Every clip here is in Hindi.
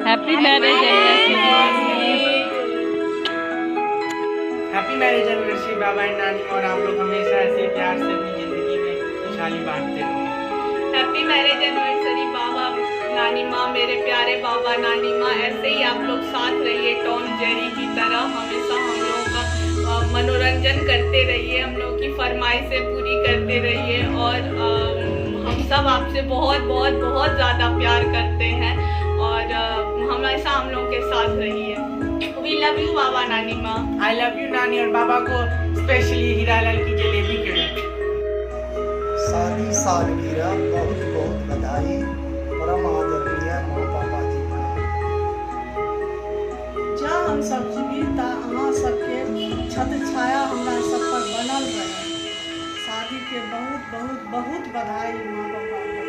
Happy marriage anniversary. Happy marriage anniversary Baba and नानी, और आप लोग हमेशा ऐसे प्यार से अपनी जिंदगी में खुशहाली बांटते रहो। हैप्पी मैरिज एनिवर्सरी बाबा नानी माँ, मेरे प्यारे बाबा नानी माँ, ऐसे ही आप लोग साथ रहिए टॉम जेरी की तरह, हमेशा हम लोगों का मनोरंजन करते रहिए, हम लोग की फरमाइशें पूरी करते रहिए, और हम सब आपसे बहुत बहुत बहुत ज़्यादा प्यार करते हैं, और हमेशा हम लोग के साथ रहिए। वी लव यू बाबा नानी माँ। आई लव यू नानी, और बाबा को स्पेशली हीरालाल की जलेबी के शादी सालगिरह बहुत बहुत बधाई। परम आदरणीय माँ पापा जी जहाँ हम सब जीवित अहाँ सबके छत छाया हमरा सब पर बनल रहे। शादी के बहुत बहुत बहुत बधाई माँ पापा को।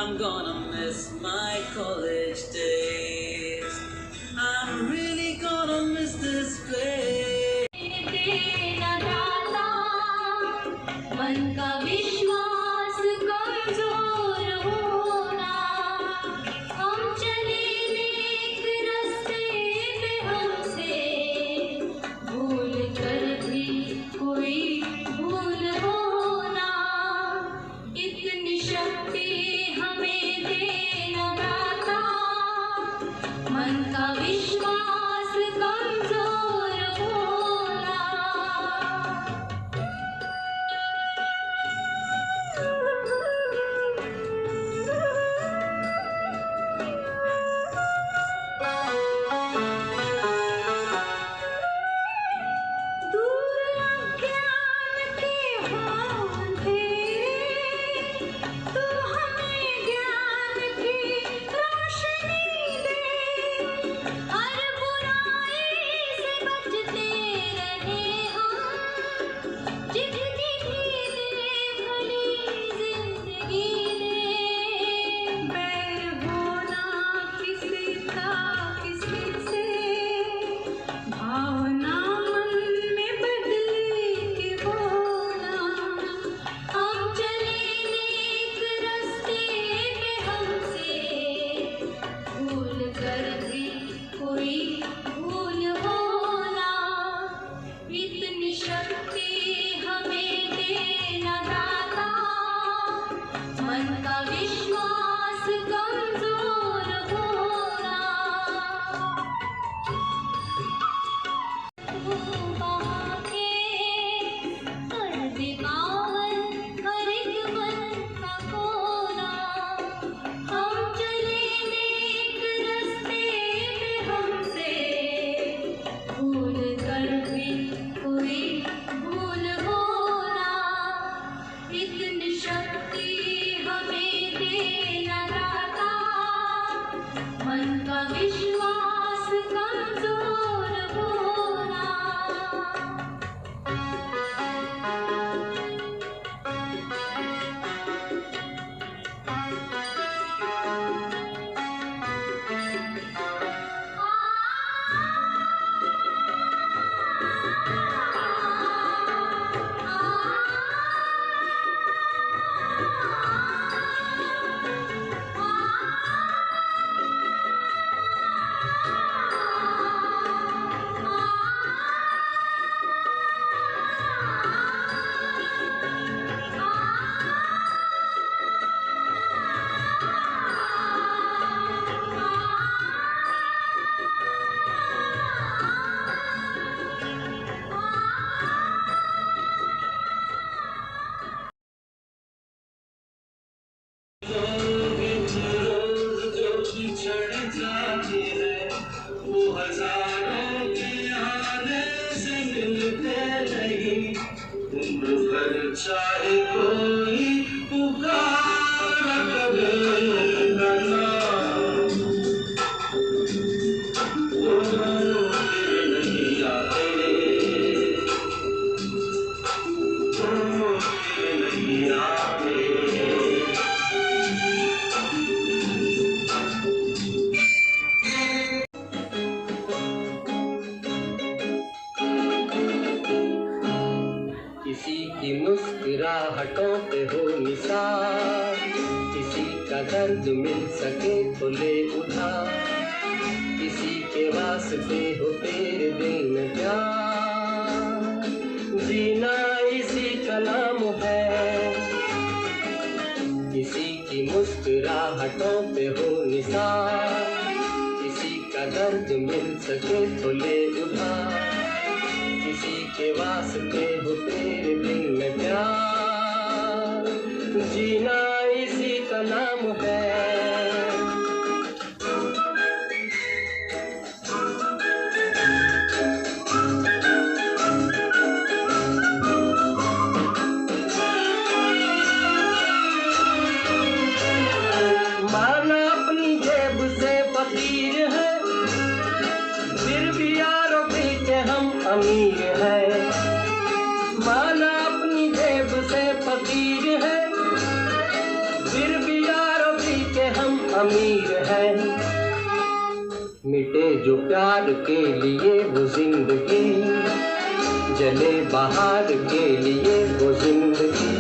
I'm gonna miss my college days. I'm really gonna miss this place. मन का विश्वास कमजोर होना, हम चले नेक रास्ते पे हमसे भूल कर भी कोई भूल होना, इतनी शक्ति हमें देना दाता, मन का विश्वास कमजोर होना। दूर अज्ञान के अंधेरे, तू हमें ज्ञान की रोशनी दे, हर बुराई से बचते रहे हम, जिंदगी दे भली जिंदगी दे, बैर होना किसी का किसी से, भावना मन में बदले के होना, हम चले नेक रास्ते पे हमसे भूल कर भी कोई भूल होना, इतनी शक्ति हमें देना दाता, मन का विश्वास कमजोर होना। बहाके कर दे पावन हर एक मन का कोना, हम चले नेक रास्ते पे हमसे भूल कर भी कोई भूल होना, इतनी शक्ति हमें देना दाता, मन का विश्वास कमजोर होना। चाहे कोई पुकार कभी न नाम, वो फिर नहीं आते, वो फिर नहीं आते। किसी की मुस्कुराहटों पे हो निसार, किसी का दर्द मिल सके तो ले उठा, किसी के वास्ते हो तेरे दिल में प्यार, जीना इसी का नाम है। किसी की मुस्कुराहटों पे हो निसार, किसी का दर्द मिल सके तो ले उठा, किसी के वास्ते हो तेरे दिल में प्यार, जीना इसी का नाम है। माना अपनी जेब से फकीर है, फिर भी यारों के हम अमीर है। मान मिटे जो प्यार के लिए वो जिंदगी, जले बाहर के लिए वो जिंदगी।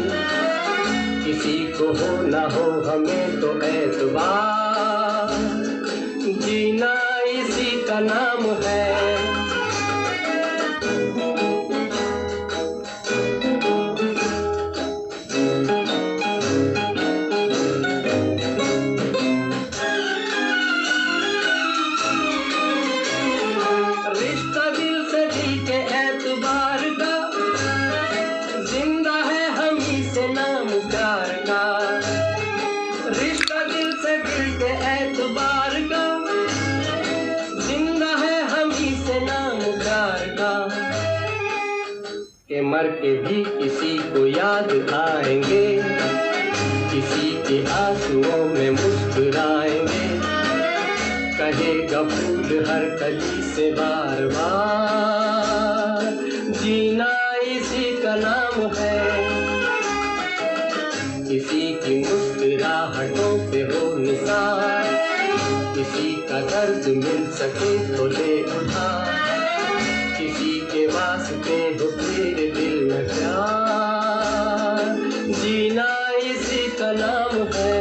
किसी को हो ना हो हमें तो एतबार, जीना इसी का नाम है। मर के भी किसी को याद आएंगे, किसी के आंसुओं में मुस्कुराएंगे। कहेगा फूल हर कली से बार बार, जीना इसी का नाम है। किसी की मुस्कुराहटों पे हो निसार, किसी का दर्द मिल सके तो ले उठा, किसी के वास्ते हो तेरे दिल में प्यार, जीना इसी का नाम है।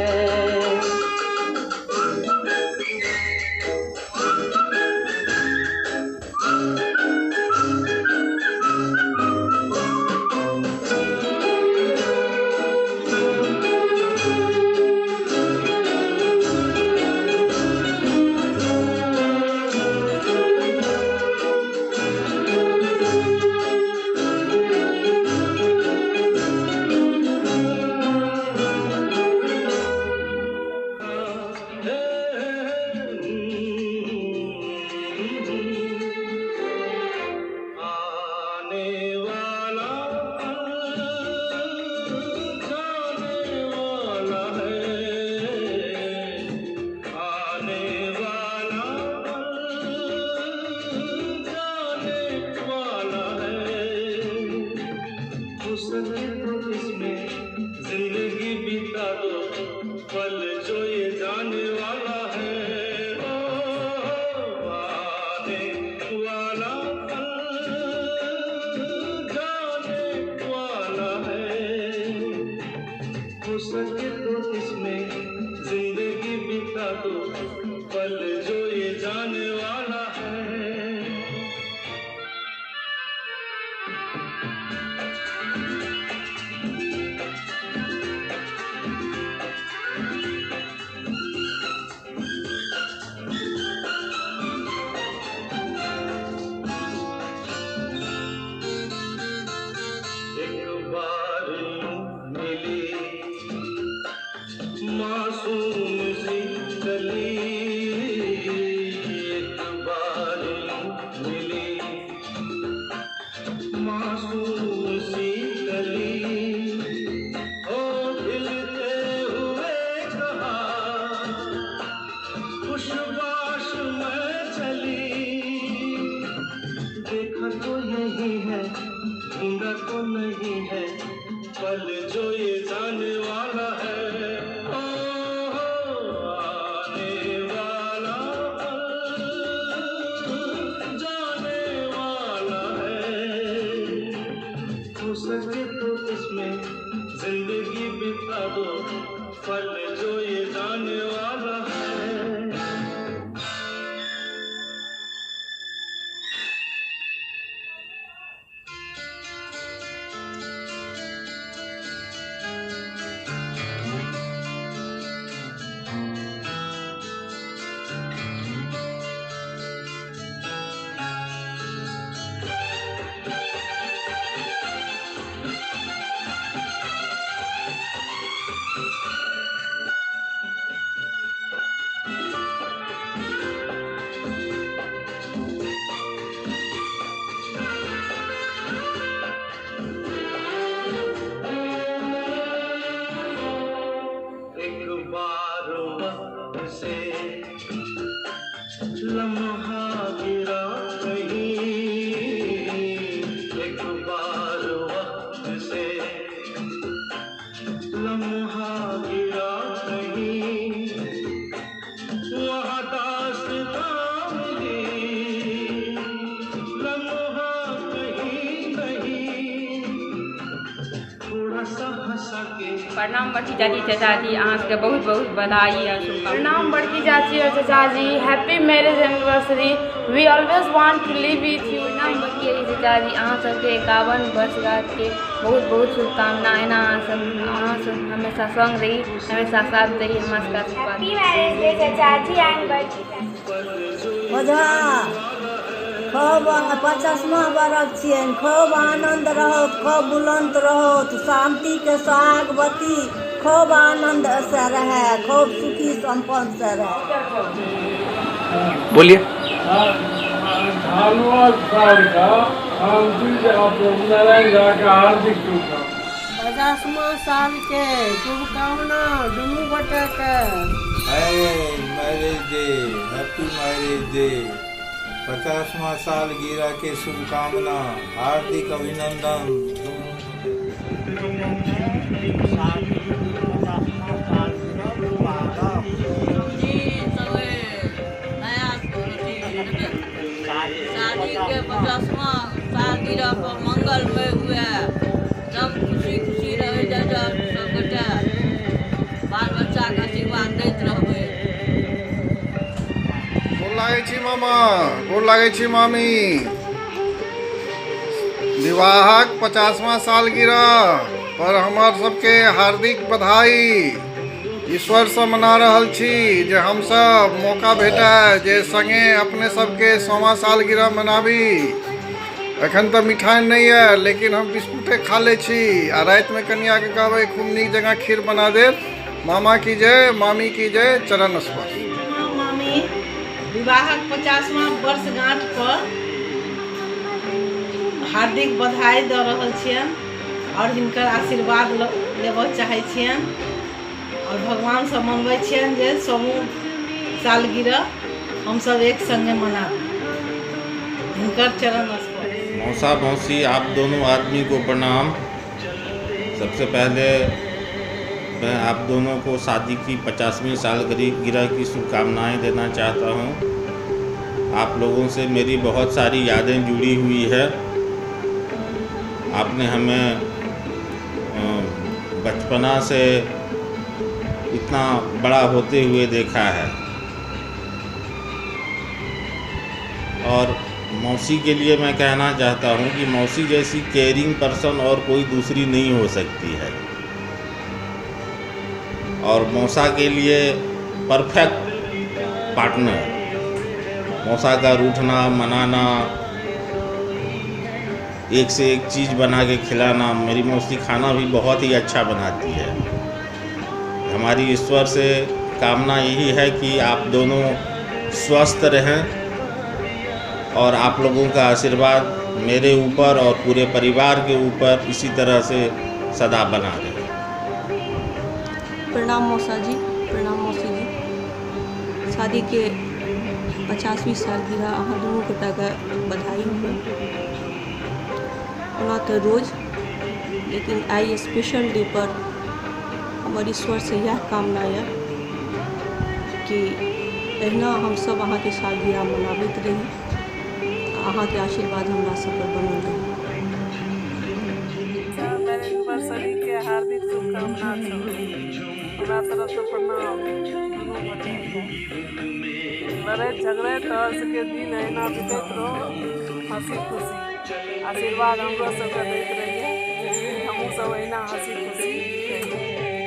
प्रणाम बड़की चाची चाचाजी, अहाँ सबके बहुत बहुत बधाई और शुभकामना। प्रणाम बड़की चाची और चाचाजी, happy marriage anniversary, we always want to live with you. प्रणाम बड़की चाची चाचाजी, अहाँ सबके 51 वर्षगांठ के बहुत बहुत शुभकामनाएं। अहाँ सब हमेशा संग रही, हमेशा साथ रही, हमरा सबके आशीर्वाद। हैप्पी मैरिज डे चाचाजी एंड बड़की चाची। बधा खूब 50वां बरख छियनि, खूब आनंद रहत, खूब बुलंद रहत, शांति के सोहागवती, खूब आनंद से रहे, खूब सुखी संपन्न से रहे। बोलिए। हार्दिक शुभकामना। 50वां साल के शुभकामना दुनू गोटे के। Marriage day, happy marriage day, 50वां सालगिरह के शुभकामना, हार्दिक अभिनंदन। शादी के 50वां सालगिरह पर मंगलमय हुए, सब खुशी खुशी रहे, सब गोटे बाल बच्चा के आशीर्वाद दैत रहबै। गोर लागै छी मामा, गोर लागै छी मामी। विवाहक 50वां सालगिरह पर हमर सबके हार्दिक बधाई। ईश्वर से मना रहल छी जे हम सब मौका भेटै जे संगे अपने सबके 100वां सालगिरह मनाबी। एखन तो मिठाई नहीं है, लेकिन हम बिस्कुटे खा ले छी आ रात में कन्या के कहबै खूब नीक जगह खीर बना दे। मामा की जय, मामी की जय, चरण स्पर्श। मामी विवाहक 50वां वर्षगांठ पर हार्दिक बधाई दऽ रहल छियनि और हिनकर आशीर्वाद लेबऽ चाहै छियनि और भगवान से मनबै छियनि जे 100वां सालगिरह हम सब एक संगे मनाबी। हिनकर चरण स्पर्श। मौसा मौसी आप दोनों आदमी को प्रणाम। सबसे पहले मैं आप दोनों को शादी की 50वीं सालगिरह की शुभकामनाएं देना चाहता हूं। आप लोगों से मेरी बहुत सारी यादें जुड़ी हुई है। आपने हमें बचपना से इतना बड़ा होते हुए देखा है और मौसी के लिए मैं कहना चाहता हूं कि मौसी जैसी केयरिंग पर्सन और कोई दूसरी नहीं हो सकती है और मौसा के लिए परफेक्ट पार्टनर। मौसा का रूठना मनाना, एक से एक चीज़ बना के खिलाना। मेरी मौसी खाना भी बहुत ही अच्छा बनाती है। हमारी ईश्वर से कामना यही है कि आप दोनों स्वस्थ रहें और आप लोगों का आशीर्वाद मेरे ऊपर और पूरे परिवार के ऊपर इसी तरह से सदा बना रहे। प्रणाम मौसा जी, प्रणाम मौसी जी। शादी के 50वीं सालगिरह अहाँ दुनू गोटाके बधाई हुए। ओना तो रोज, लेकिन आई स्पेशल डे पर हमर ईश्वर से यह कामना है कि एहिना हम सब अहाँ के सालगिरह मनाबैत रही, अहाँ के आशीर्वाद हमरा सब पर बनल रही। एनिवर्सरी के हार्दिक शुभकामना हमरा तरफ से प्रणाम। लड़ैत झगड़ैत हर्ष के दिन अहिना बीतैत रहो, हंसी खुशी आशीर्वाद हमरो सबके दैत रहिए, हमहूँ सब अहिना हंसी खुशी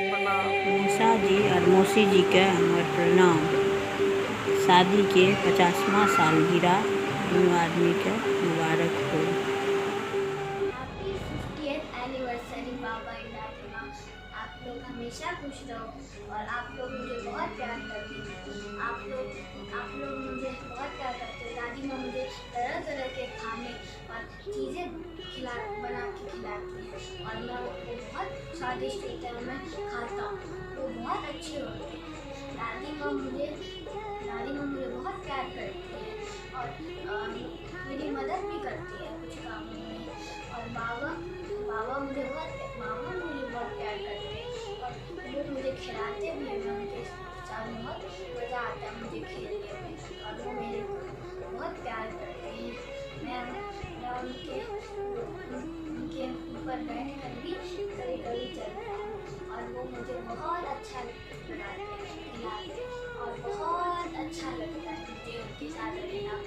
प्रणाम। मौसा जी और मौसी जी के हमर प्रणाम। शादी के 50वां सालगिरह दोनों आदमी के मुबारक हो। एनिवर्सरी बाबा नानी माँ, आप लोग हमेशा खुश रहो और आप लोग मुझे बहुत प्यार करते हैं। आप लोग मुझे बहुत प्यार करते हैं। दादी माँ मुझे तरह तरह के खाने और चीज़ें बना के खिलाती हैं और मैं वो बहुत स्वादिष्ट होता है, मैं खाता हूँ, वो बहुत अच्छे होते हैं। दादी माँ मुझे बहुत प्यार करती है और मेरी मदद भी करती है कुछ कामों में। और मामा मुझे बहुत प्यार करते हैं और वो मुझे खिलाते भी हैं। मैं उनके साथ बहुत मज़ा आता है मुझे खेलने में और वो मेरे बहुत प्यार करते हैं। मैं उनके ऊपर बैठ कर भी कभी कभी चलता हूँ। और वो मुझे बहुत अच्छा खिलाते और बहुत अच्छा लगता है मुझे उनके साथ रहना।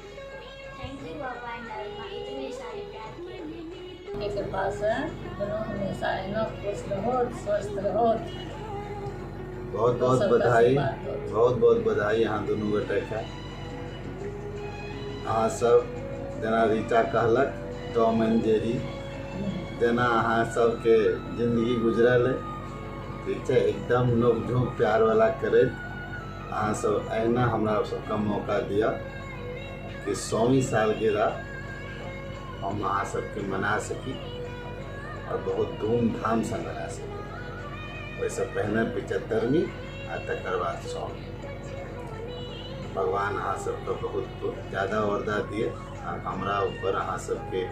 थैंक यू बाबा एंड दादी माँ इतने सारे प्यार के लिए। कृपा से दोनों हमेशा रहना, खुश रहो, स्वस्थ रहो। बहुत बहुत बधाई, बहुत बहुत बधाई यहाँ दोनों गोटे के। अहाँ सब जेना रीचा कहलक टॉम एंड जेरी, जेना अहाँ सबके जिंदगी गुजरल है, ठीक है, एकदम नोक झोंक प्यार वाला करैत अहाँ सब अहिना हमरा सबके मौका दिया कि 100वीं सालगिरह हम अहाँ सबके मना सकी और बहुत धूमधाम से मना सकी। वैसे पहले 75वीं आ तकर बाद 100वीं। भगवान अहाँ सबके बहुत ज़्यादा वरदा दिए और हमरा ऊपर अहाँ सबके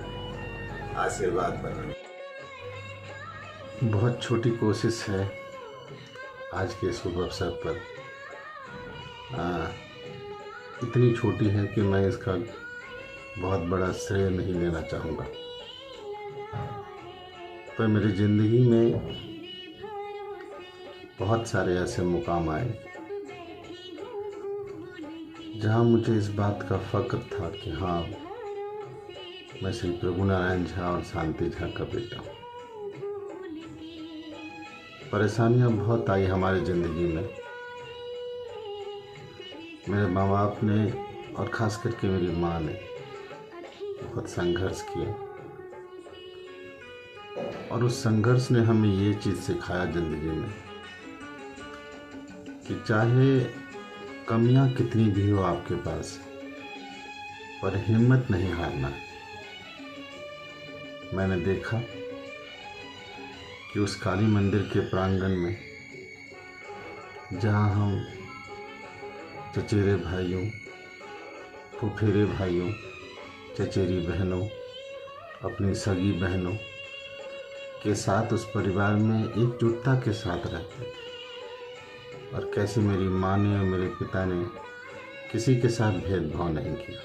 आशीर्वाद बने। बहुत छोटी कोशिश है आज के शुभ अवसर पर, इतनी छोटी है कि मैं इसका बहुत बड़ा श्रेय नहीं लेना चाहूँगा, पर मेरी ज़िंदगी में बहुत सारे ऐसे मुकाम आए जहाँ मुझे इस बात का फ़क्र था कि हाँ, मैं श्री प्रभु नारायण झा और शांति झा का बेटा हूँ। परेशानियाँ बहुत आई हमारी ज़िंदगी में। मेरे माँ बाप ने और ख़ास करके मेरी माँ ने बहुत संघर्ष किया और उस संघर्ष ने हमें ये चीज़ सिखाया ज़िंदगी में कि चाहे कमियां कितनी भी हो आपके पास, पर हिम्मत नहीं हारना। मैंने देखा कि उस काली मंदिर के प्रांगण में जहां हम चचेरे भाइयों, फुफेरे भाइयों, चचेरी बहनों, अपनी सगी बहनों के साथ उस परिवार में एकजुटता के साथ रहते थे, और कैसे मेरी माँ ने और मेरे पिता ने किसी के साथ भेदभाव नहीं किया।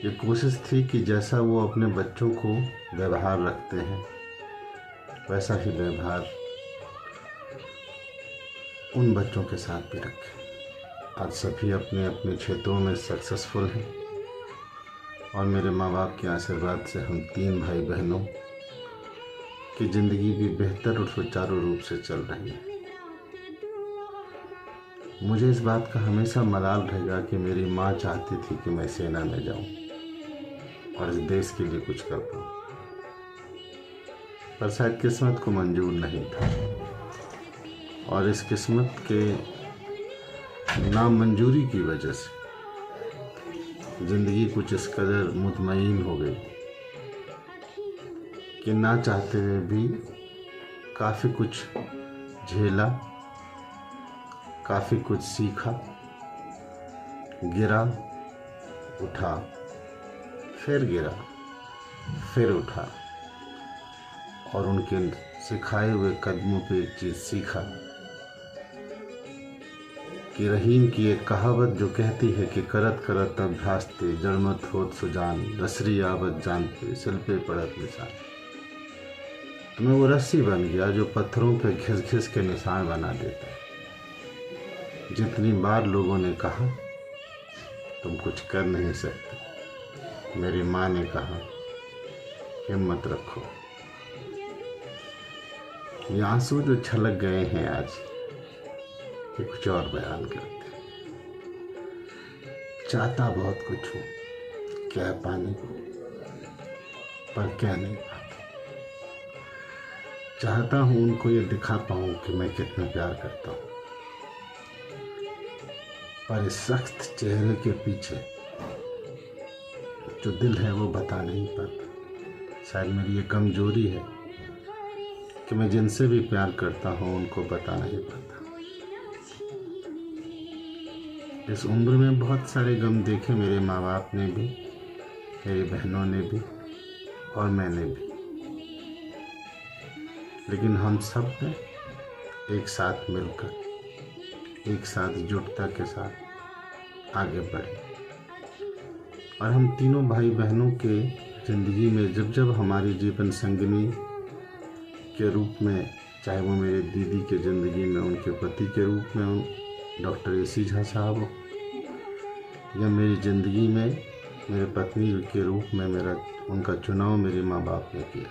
ये कोशिश थी कि जैसा वो अपने बच्चों को व्यवहार रखते हैं वैसा ही व्यवहार उन बच्चों के साथ भी रखें। आज सभी अपने अपने क्षेत्रों में सक्सेसफुल हैं और मेरे माँ बाप के आशीर्वाद से हम 3 भाई बहनों की ज़िंदगी भी बेहतर और सुचारू रूप से चल रही है। मुझे इस बात का हमेशा मलाल रहेगा कि मेरी माँ चाहती थी कि मैं सेना में जाऊं और इस देश के लिए कुछ कर पाऊं, पर शायद किस्मत को मंजूर नहीं था, और इस किस्मत के नामंजूरी की वजह से ज़िंदगी कुछ इस कदर मुतमईन हो गई कि ना चाहते हुए भी काफ़ी कुछ झेला, काफ़ी कुछ सीखा, गिरा, उठा, फिर गिरा, फिर उठा, और उनके सिखाए हुए कदमों पे एक चीज़ सीखा कि रहीम की एक कहावत जो कहती है कि करत करत अभ्यास ते जड़मत होत सुजान, रसरी आवत जानते सिल पे पड़त निशान। तो मैं वो रस्सी बन गया जो पत्थरों पे घिस घिस के निशान बना देता है। जितनी बार लोगों ने कहा तुम कुछ कर नहीं सकते, मेरी माँ ने कहा हिम्मत रखो। ये आंसू जो छलक गए हैं आज, ये कुछ और बयान करते हैं। चाहता बहुत कुछ हूँ, क्या पाने को, पर क्या नहीं पाता। चाहता हूँ उनको ये दिखा पाऊँ कि मैं कितना प्यार करता हूँ, पर इस सख्त चेहरे के पीछे जो दिल है वो बता नहीं पाता। शायद मेरी ये कमजोरी है कि मैं जिनसे भी प्यार करता हूँ उनको बता नहीं पाता। इस उम्र में बहुत सारे गम देखे मेरे माँ बाप ने भी, मेरी बहनों ने भी और मैंने भी, लेकिन हम सब ने एक साथ मिलकर, एक साथ जुटता के साथ आगे बढ़े। और हम तीनों भाई बहनों के ज़िंदगी में जब जब हमारी जीवन संगिनी के रूप में चाहे वो मेरे दीदी के ज़िंदगी में उनके पति के रूप में डॉक्टर ए.सी. झा साहब हो, या मेरी ज़िंदगी में मेरे पत्नी के रूप में उनका चुनाव मेरे माँ बाप ने किया।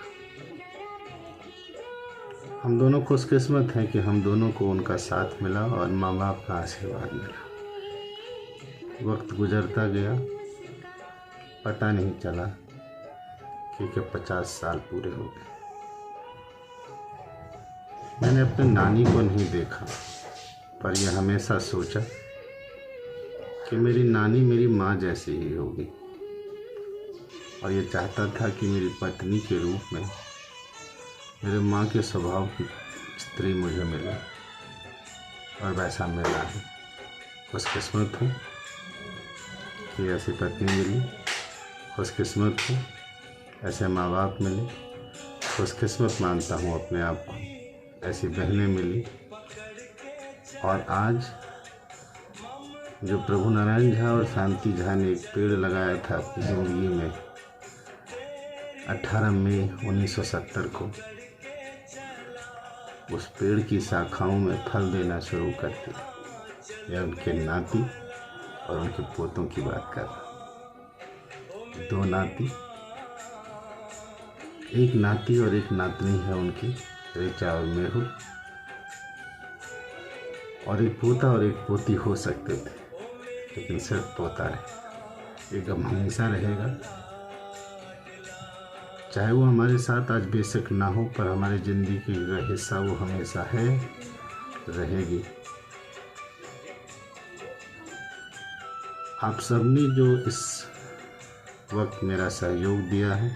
हम दोनों खुशकिस्मत हैं कि हम दोनों को उनका साथ मिला और माँ बाप का आशीर्वाद मिला। वक्त गुजरता गया, पता नहीं चला कि 50 साल पूरे हो गए। मैंने अपने नानी को नहीं देखा, पर यह हमेशा सोचा कि मेरी नानी मेरी माँ जैसी ही होगी, और ये चाहता था कि मेरी पत्नी के रूप में मेरे माँ के स्वभाव की स्त्री मुझे मिले, और वैसा मिला है। खुशकिस्मत हूँ कि ऐसी पत्नी मिली, खुशकिस्मत हूँ ऐसे माँ बाप मिले, खुशकिस्मत मानता हूँ अपने आप को ऐसी बहनें मिली। और आज जो प्रभु नारायण झा और शांति झा ने एक पेड़ लगाया था अपनी ज़िंदगी में 18 मई 1970 को, उस पेड़ की शाखाओं में फल देना शुरू कर दिया। यह उनके नाती और उनके पोतों की बात कर रहा। 2 नाती, एक नाती और एक नातनी है उनकी, ऋचा और मेहुल, और एक पोता और एक पोती हो सकते थे, लेकिन सिर्फ पोता है। ये गम हमेशा रहेगा, चाहे वो हमारे साथ आज बेशक ना हो, पर हमारी ज़िंदगी का हिस्सा वो हमेशा है, रहेगी। आप सबने जो इस वक्त मेरा सहयोग दिया है,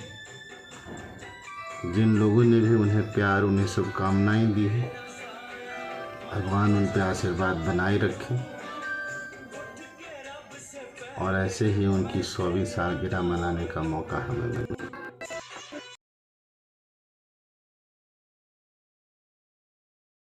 जिन लोगों ने भी उन्हें प्यार, उन्हें शुभकामनाएं दी है, भगवान उन पे आशीर्वाद बनाए रखे, और ऐसे ही उनकी 100वीं सालगिरह मनाने का मौका हमें मिला।